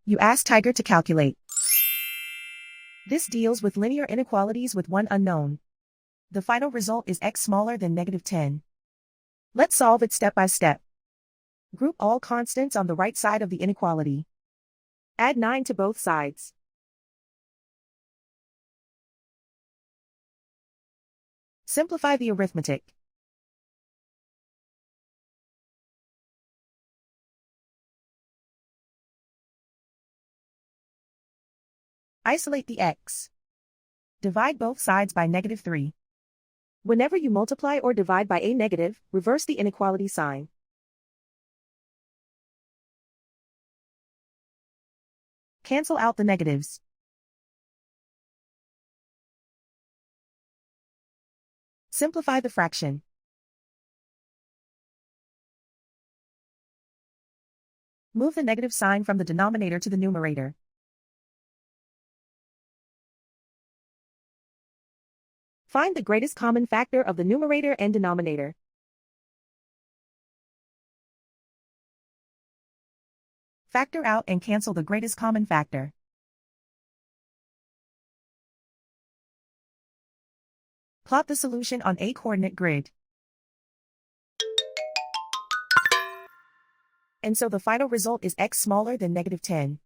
You ask Tiger to calculate. This deals with linear inequalities with one unknown. The final result is x smaller than -10. Let's solve it step by step. Group all constants on the right side of the inequality. Add 9 to both sides. Simplify the arithmetic. Isolate the x. Divide both sides by -3. Whenever you multiply or divide by a negative, reverse the inequality sign. Cancel out the negatives. Simplify the fraction. Move the negative sign from the denominator to the numerator. Find the greatest common factor of the numerator and denominator. Factor out and cancel the greatest common factor. Plot the solution on a coordinate grid. And so the final result is x smaller than -10.